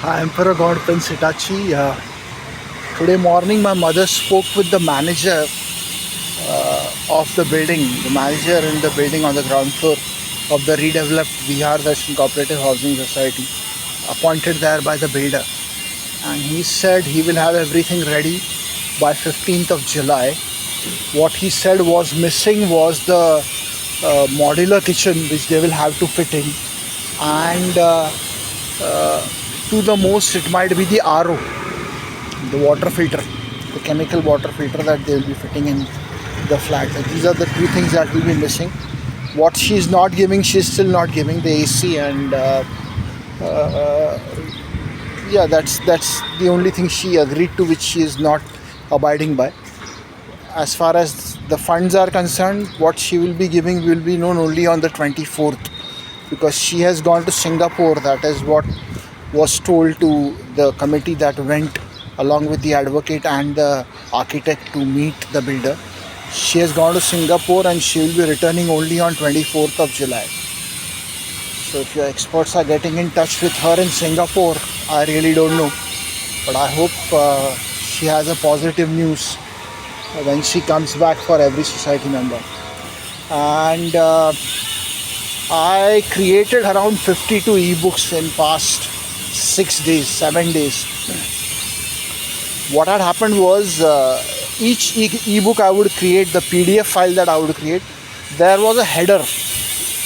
Hi, Emperor Godpin Sitachi. Today morning, my mother spoke with the manager of the building, the manager in the building on the ground floor of the redeveloped Vihar Darshan Cooperative Housing Society, appointed there by the builder. And he said he will have everything ready by 15th of July. What he said was missing was the modular kitchen which they will have to fit in, and to the most it might be the RO, the water filter, the chemical water filter that they will be fitting in the flat. These are the two things that will be missing. What she is not giving, she is still not giving the AC, and yeah, that's the only thing she agreed to, which she is not abiding by. As far as the funds are concerned, what she will be giving will be known only on the 24th, because she has gone to Singapore. That is what was told to the committee that went along with the advocate and the architect to meet the builder. She has gone to Singapore and she will be returning only on 24th of July. So if your experts are getting in touch with her in Singapore, I really don't know. But I hope she has a positive news when she comes back for every society member. And I created around 52 ebooks in past 7 days. What had happened was each ebook I would create, the PDF file that I would create, there was a header,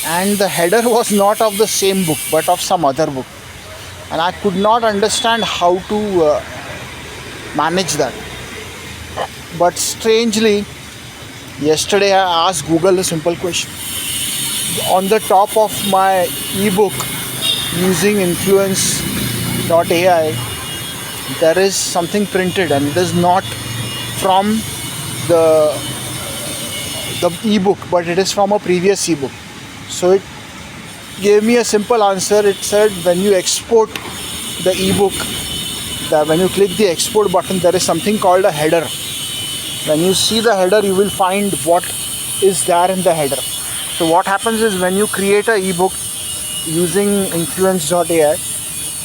and the header was not of the same book but of some other book, and I could not understand how to manage that. But strangely, yesterday I asked Google a simple question. On the top of my ebook, using influence.ai, there is something printed, and it is not from the ebook, but it is from a previous ebook. So it gave me a simple answer. It said when you export the ebook, when you click the export button, there is something called a header. When you see the header, you will find what is there in the header. So what happens is, when you create an ebook using influence.ai,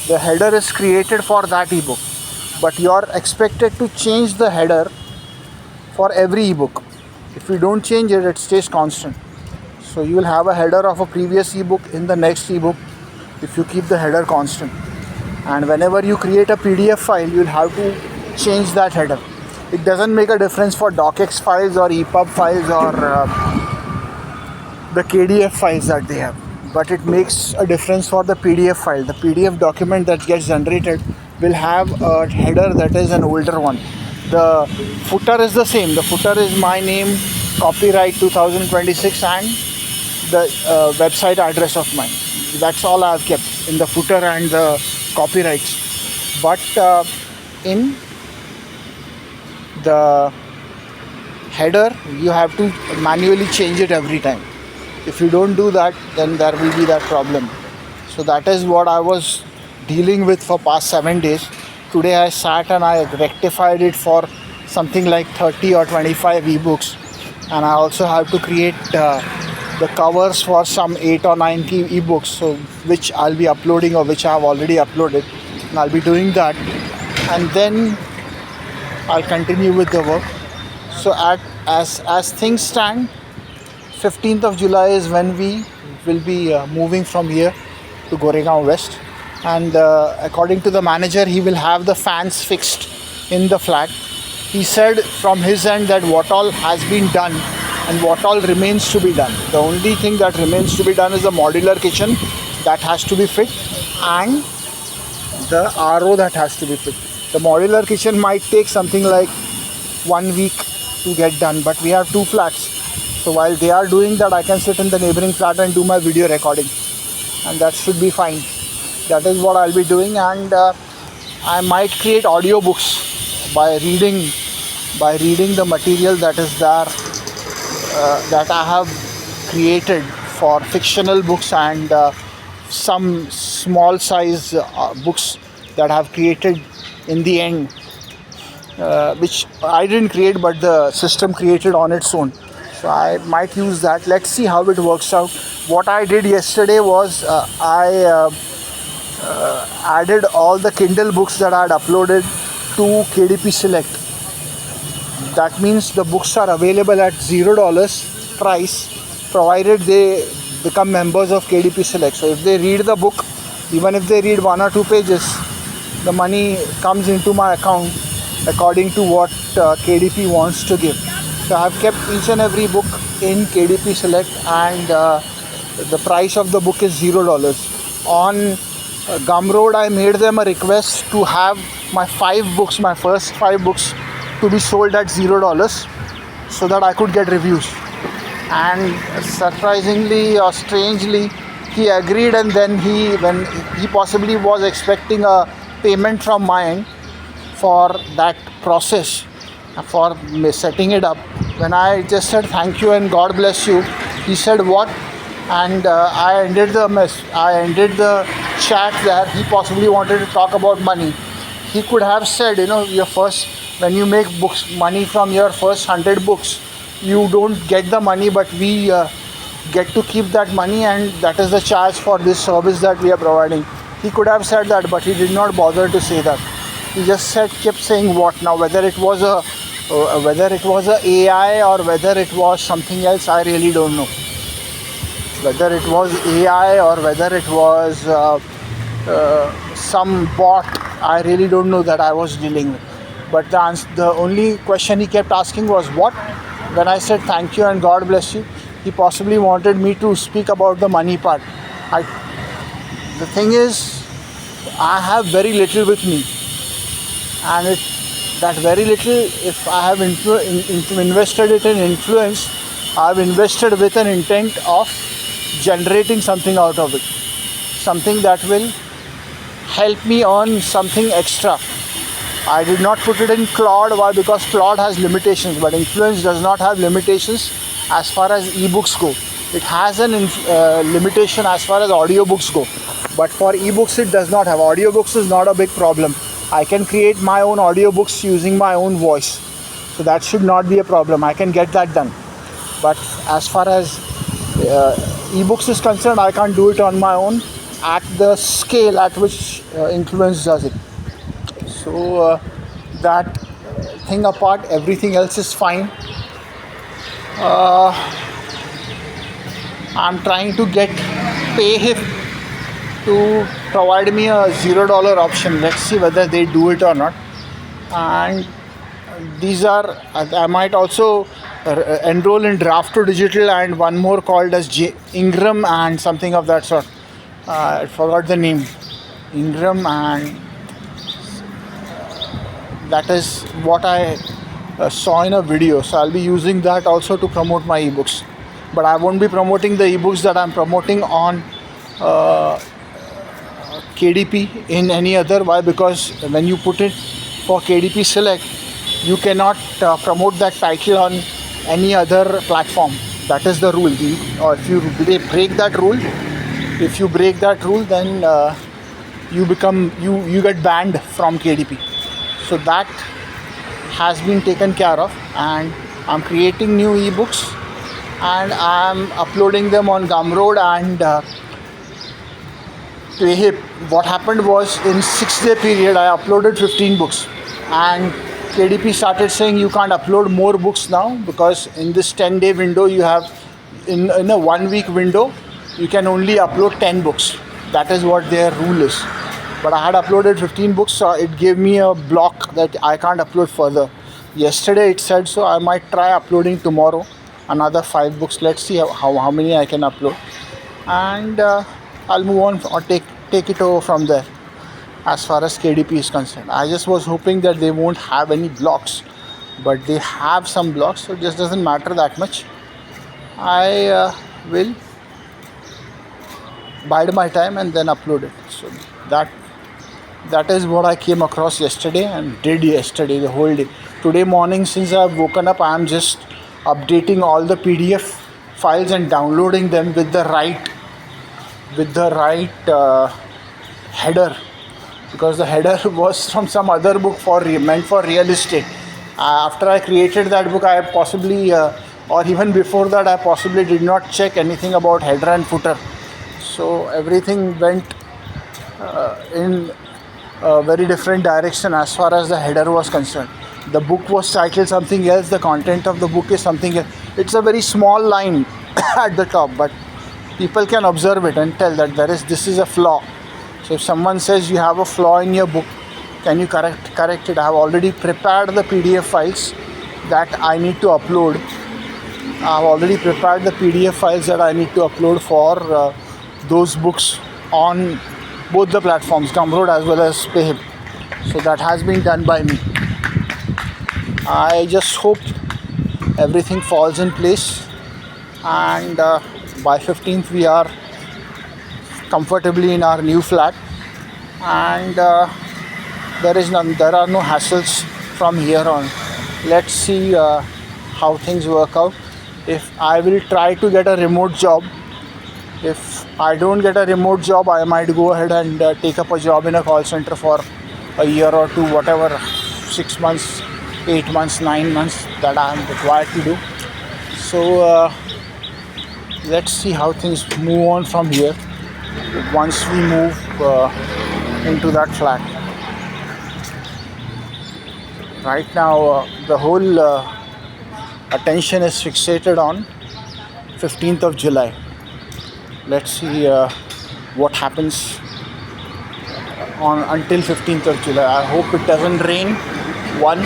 the header is created for that ebook, but you are expected to change the header for every ebook. If you don't change it, it stays constant. So you will have a header of a previous ebook in the next ebook if you keep the header constant. And whenever you create a PDF file, you will have to change that header. It doesn't make a difference for docx files or EPUB files or the KDF files that they have, but it makes a difference for the PDF file. The PDF document that gets generated will have a header that is an older one. The footer is the same. The footer is my name, copyright 2026, and the website address of mine. That's all I have kept in the footer and the copyrights. But in the header, you have to manually change it every time. If you don't do that, then there will be that problem. So that is what I was dealing with for past 7 days. Today I sat and I rectified it for something like 30 or 25 ebooks, and I also have to create the covers for some 8 or 9 ebooks, so which I'll be uploading, or which I have already uploaded, and I'll be doing that, and then I'll continue with the work. So as things stand, 15th of July is when we will be moving from here to Goregaon West, and according to the manager, he will have the fans fixed in the flat. He said from his end that what all has been done and what all remains to be done. The only thing that remains to be done is the modular kitchen that has to be fit, and the RO that has to be fit. The modular kitchen might take something like 1 week to get done, but we have 2 flats. So while they are doing that, I can sit in the neighboring flat and do my video recording, and that should be fine. That is what I'll be doing, and I might create audiobooks by reading the material that is there, that I have created for fictional books, and some small size books that I have created in the end, which I didn't create, but the system created on its own. So I might use that. Let's see how it works out. What I did yesterday was added all the Kindle books that I had uploaded to KDP Select. That means the books are available at $0 price, provided they become members of KDP Select. So if they read the book, even if they read 1 or 2 pages, the money comes into my account according to what KDP wants to give. So I have kept each and every book in KDP Select, and the price of the book is $0. On Gumroad, I made them a request to have my first 5 books, to be sold at $0 so that I could get reviews. And surprisingly or strangely, he agreed, and then when he possibly was expecting a payment from my end for that process, for setting it up. When I just said thank you and God bless you, he said what? And I ended the chat there. He possibly wanted to talk about money. He could have said, when you make money from your first 100 books, you don't get the money, but we get to keep that money, and that is the charge for this service that we are providing. He could have said that, but he did not bother to say that. He just kept saying what. Now whether it was a AI or whether it was something else, I really don't know. Whether it was AI or whether it was some bot, I really don't know that I was dealing with. But the only question he kept asking was what? When I said thank you and God bless you, he possibly wanted me to speak about the money part. The thing is, I have very little with me, and that very little, if I have invested it in influence, I have invested with an intent of generating something out of it, something that will help me earn something extra. I did not put it in Claude. Why? Because Claude has limitations, but Influence does not have limitations as far as ebooks go. It has an limitation as far as audiobooks go, but for ebooks it does not have. Audiobooks is not a big problem. I can create my own audiobooks using my own voice, so that should not be a problem. I can get that done. But as far as ebooks is concerned, I can't do it on my own at the scale at which Influence does it. So that thing apart, everything else is fine. I'm trying to get Payhip to provide me a $0 option. Let's see whether they do it or not. And these are, I might also enroll in Draft2Digital and one more called as Ingram and something of that sort. I forgot the name. Ingram, and that is what I saw in a video. So I'll be using that also to promote my ebooks. But I won't be promoting the ebooks that I'm promoting on KDP in any other. Why? Because when you put it for KDP Select, you cannot promote that title on any other platform. That is the rule. Or if you break that rule, then you get banned from KDP. So that has been taken care of, and I'm creating new ebooks and I'm uploading them on Gumroad and Payhip. What happened was, in 6-day period I uploaded 15 books, and KDP started saying you can't upload more books now, because in this 10-day window you have, in a 1-week window you can only upload 10 books. That is what their rule is. But I had uploaded 15 books, so it gave me a block that I can't upload further. Yesterday it said so. I might try uploading tomorrow another 5 books. Let's see how many I can upload, and I'll move on or take it over from there. As far as KDP is concerned, I just was hoping that they won't have any blocks, but they have some blocks, so it just doesn't matter that much. I will bide my time and then upload it. So that is what I came across yesterday and did yesterday, the whole day. Today morning, since I've woken up, I'm just updating all the PDF files and downloading them with the right header, because the header was from some other book meant for real estate. After I created that book, I possibly or even before that, I possibly did not check anything about header and footer. So everything went in a very different direction as far as the header was concerned. The book was titled something else, the content of the book is something else. It's a very small line at the top, but people can observe it and tell that this is a flaw. So if someone says you have a flaw in your book, can you correct it? I have already prepared the PDF files that I need to upload. I have already prepared the PDF files that I need to upload for those books on both the platforms, Gumroad as well as Payhip. So that has been done by me. I just hope everything falls in place, and by 15th we are comfortably in our new flat, and there are no hassles from here on. Let's see how things work out. If I will try to get a remote job. If I don't get a remote job, I might go ahead and take up a job in a call center for a year or two, whatever, 6 months, 8 months, 9 months that I am required to do. So let's see how things move on from here once we move into that flat. Right now the whole attention is fixated on 15th of July. Let's see what happens on until 15th of July. I hope it doesn't rain. One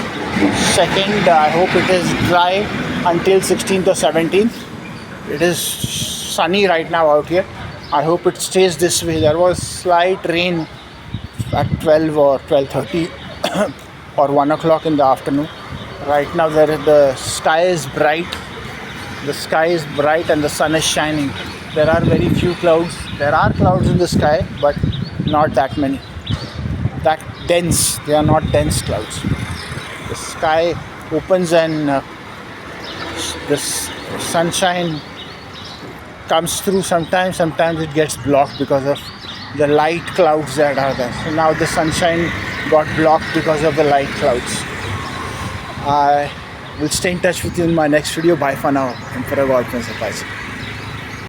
second, I hope it is dry until 16th or 17th. It is sunny right now out here. I hope it stays this way. There was slight rain at 12 or 12:30 or 1 o'clock in the afternoon. Right now the sky is bright. The sky is bright and the sun is shining. There are very few clouds. There are clouds in the sky, but not that many. That dense. They are not dense clouds. The sky opens and the sunshine comes through sometimes. Sometimes it gets blocked because of the light clouds that are there. So now the sunshine got blocked because of the light clouds. I will stay in touch with you in my next video. Bye for now. Emperor God Principal.